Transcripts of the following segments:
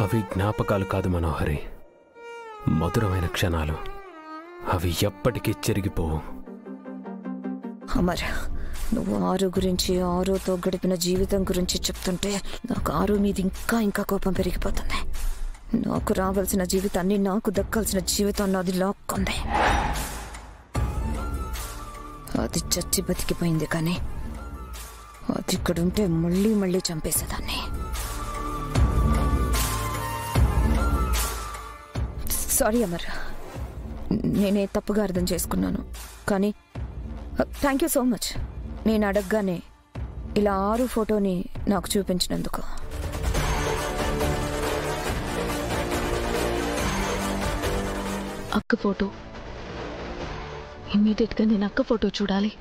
అవి జ్ఞాపకాలు కాదు మనోహరి, మధురమైన క్షణాలు. అవి ఎప్పటికీ చెరిగిపోవు. అమర్, నువ్వు ఆరు గురించి, ఆరుతో గడిపిన జీవితం గురించి చెప్తుంటే నాకు ఆరు మీద ఇంకా కోపం పెరిగిపోతుంది. నాకు రావాల్సిన జీవితాన్ని, నాకు దక్కాల్సిన జీవితాన్ని అది లాక్కుంది. అది చచ్చి బతికిపోయింది, కానీ అది ఇక్కడుంటే మళ్ళీ మళ్ళీ చంపేసేదాన్ని. సారీ అమర్, నేనే తప్పుగా అర్థం చేసుకున్నాను. కానీ థ్యాంక్ యూ సో మచ్. నేను అడగగానే ఇలా ఆరు ఫోటోని నాకు చూపించినందుకు. అక్క ఫోటో, ఇమ్మీడియట్గా నేను అక్క ఫోటో చూడాలి.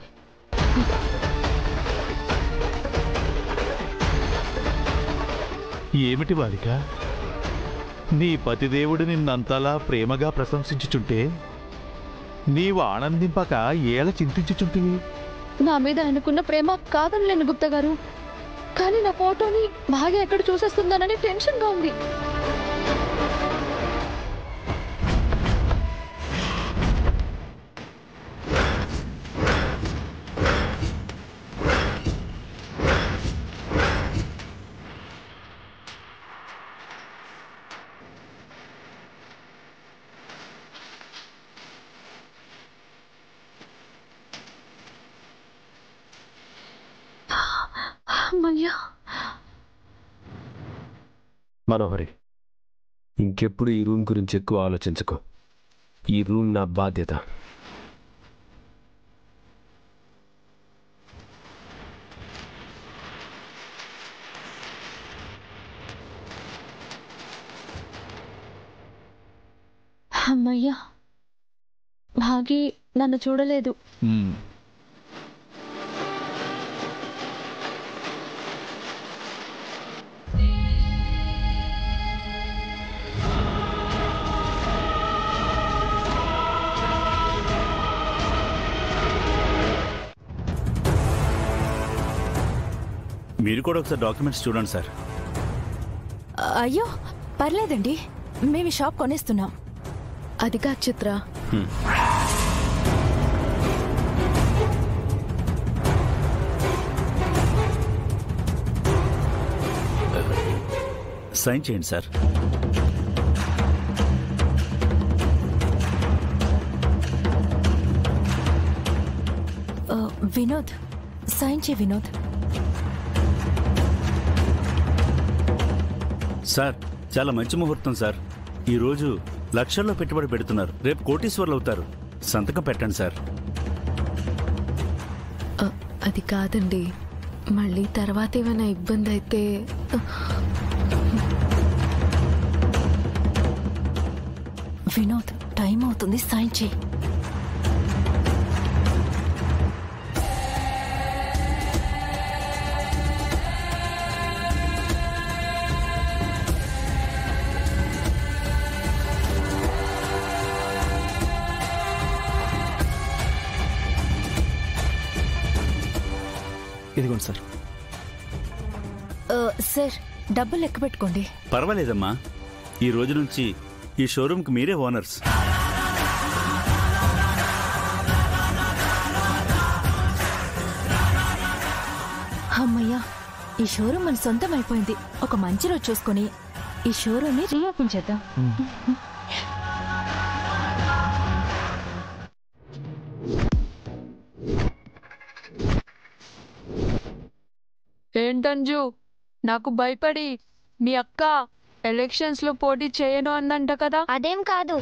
ఏమిటి బాలిక, నీ పతిదేవుడు నిన్నంతలా ప్రేమగా ప్రశంసించుచుంటే నీవు ఆనందింపక ఏళ చింతించుచుంటివి? నా మీద ఆయనకున్న ప్రేమ కాదనలేను గుప్తా గారు, కానీ నా ఫోటోని బాగా ఎక్కడ చూసేస్తుందనని టెన్షన్గా ఉంది. మనోహరి, ఇంకెప్పుడు ఈ రూమ్ గురించి ఎక్కువ ఆలోచించుకో. ఈ రూమ్ నా బాధ్యత. అమ్మయ్యా, భాగి నన్ను చూడలేదు. మీరు కూడా ఒకసారి డాక్యుమెంట్స్ చూడండి సార్. అయ్యో పర్లేదండి, మేము షాప్ కొనేస్తున్నాం. అదిగా చిత్ర, సైన్ చేయండి సార్. వినోద్, సైన్ చే వినోద్. సార్, చాలా మంచి ముహూర్తం సార్. ఈరోజు లక్షల్లో పెట్టుబడి పెడుతున్నారు, రేపు కోటీశ్వర్లు అవుతారు. సంతకం పెట్టండి సార్. అది కాదండి, మళ్ళీ తర్వాత ఏమైనా ఇబ్బంది అయితే. వినోద్, టైం అవుతుంది, సైన్ చేయి. ఇదిగోండి సార్. సార్, డబ్బులు లెక్క పెట్టుకోండి. పర్వాలేదమ్మా, ఈ రోజు నుంచి ఈ షోరూమ్కి మీరే ఓనర్స్. అమ్మయ్యా, ఈ షోరూమ్ మన సొంతం అయిపోయింది. ఒక మంచి రోజు చూసుకొని ఈ షోరూమ్ని రీఓపెన్ చేద్దాం. ఏంటంజు, నాకు భయపడి మీ అక్క ఎలక్షన్స్ లో పోటీ చేయను అందంట కదా? అదేం కాదు,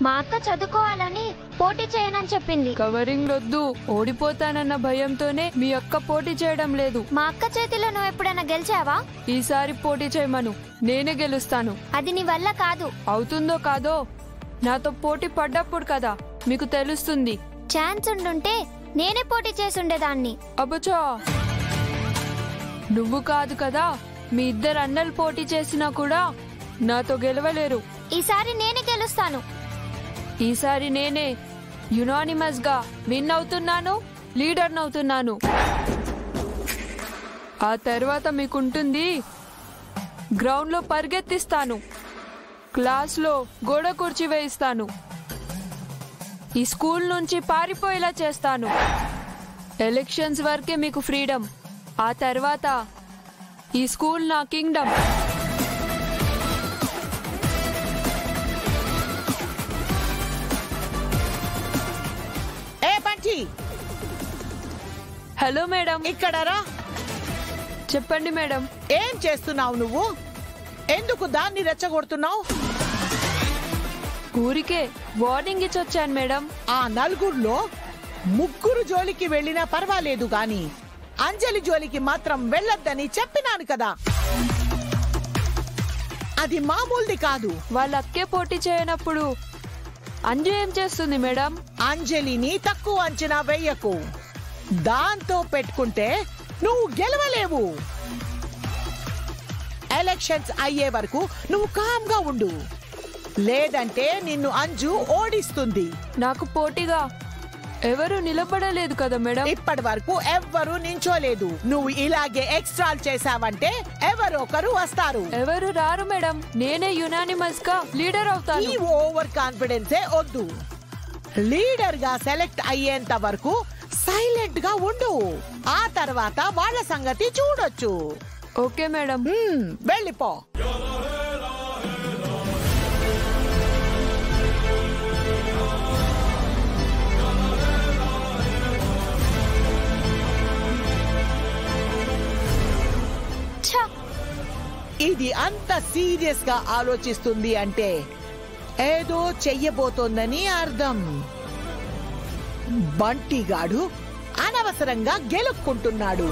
మా అక్క చదువుకోవాలని పోటీ చేయనని చెప్పింది. కవరింగ్ వద్దు, ఓడిపోతానన్న భయంతోనే మీ అక్క పోటీ చేయడం లేదు. మా అక్క చేతిలో నువ్వు ఎప్పుడైనా గెలిచావా? ఈసారి పోటీ చేయమను, నేనే గెలుస్తాను. అది నీ వల్ల కాదు. అవుతుందో కాదో నాతో పోటీ పడ్డప్పుడు కదా మీకు తెలుస్తుంది. ఛాన్స్ ఉండుంటే నేనే పోటీ చేసుండేదాన్ని. అబ్బచో, నువ్వు కాదు కదా, మీ ఇద్దరు అన్నలు పోటీ చేసినా కూడా నాతో గెలవలేరు. ఈసారి నేనే గెలుస్తాను. ఈసారి నేనే యునానిమస్ గా విన్ అవుతున్నాను, లీడర్ నవుతున్నాను. ఆ తర్వాత మీకుంటుంది, గ్రౌండ్ లో పరిగెత్తిస్తాను. క్లాస్లో గోడ కుర్చీ వేయిస్తాను. ఈ స్కూల్ నుంచి పారిపోయేలా చేస్తాను. ఎలక్షన్స్ వరకే మీకు ఫ్రీడమ్. ఆ తర్వాత ఈ స్కూల్ నా కింగ్డమ్. Hello madam. ఇక్కడ రా. చెప్పండి మేడం. ఏం చేస్తున్నావు నువ్వు? ఎందుకు దాన్ని రెచ్చగొడుతున్నావు? ఊరికే వార్నింగ్ ఇచ్చొచ్చాను మేడం. ఆ నలుగురిలో ముగ్గురు జోలికి వెళ్ళినా పర్వాలేదు గాని అంజలి జోలికి మాత్రం వెళ్ళొద్దని చెప్పినాను కదా. అది మామూలుది కాదు. వాళ్ళ అక్కే పోటీ చేయనప్పుడు అంజు ఏం చేస్తుంది మేడం? అంజలిని తక్కువ అంచనా వెయ్యకు. దాంతో పెట్టుకుంటే నువ్వు గెలవలేవు. ఎలక్షన్స్ అయ్యే వరకు నువ్వు కామ్గా ఉండు, లేదంటే నిన్ను అంజు ఓడిస్తుంది. నాకు పోటీగా ఎవరు నిలబడలేదు కదా మేడం. ఇప్పటి వరకు ఎవ్వరూ నించోలేదు. నువ్వు ఇలాగే ఎక్స్ట్రాల్ చేసావంటే ఎవరో ఒకరు వస్తారు. ఎవరు రారు మేడం. నేనే యునానిమస్ గా లీడర్ అవుతాను. ఈ ఓవర్ కాన్ఫిడెన్సే వద్దు. లీడర్ గా సెలెక్ట్ అయ్యేంత వరకు సైలెంట్ గా ఉండు. ఆ తర్వాత వాళ్ళ సంగతి చూడొచ్చు. Okay madam. వెళ్ళిపో. ఇది అంత సీరియస్ గా ఆలోచిస్తుంది అంటే ఏదో చెయ్యబోతోందని అర్థం. బంటిగాడు అనవసరంగా గెలుక్కుంటున్నాడు.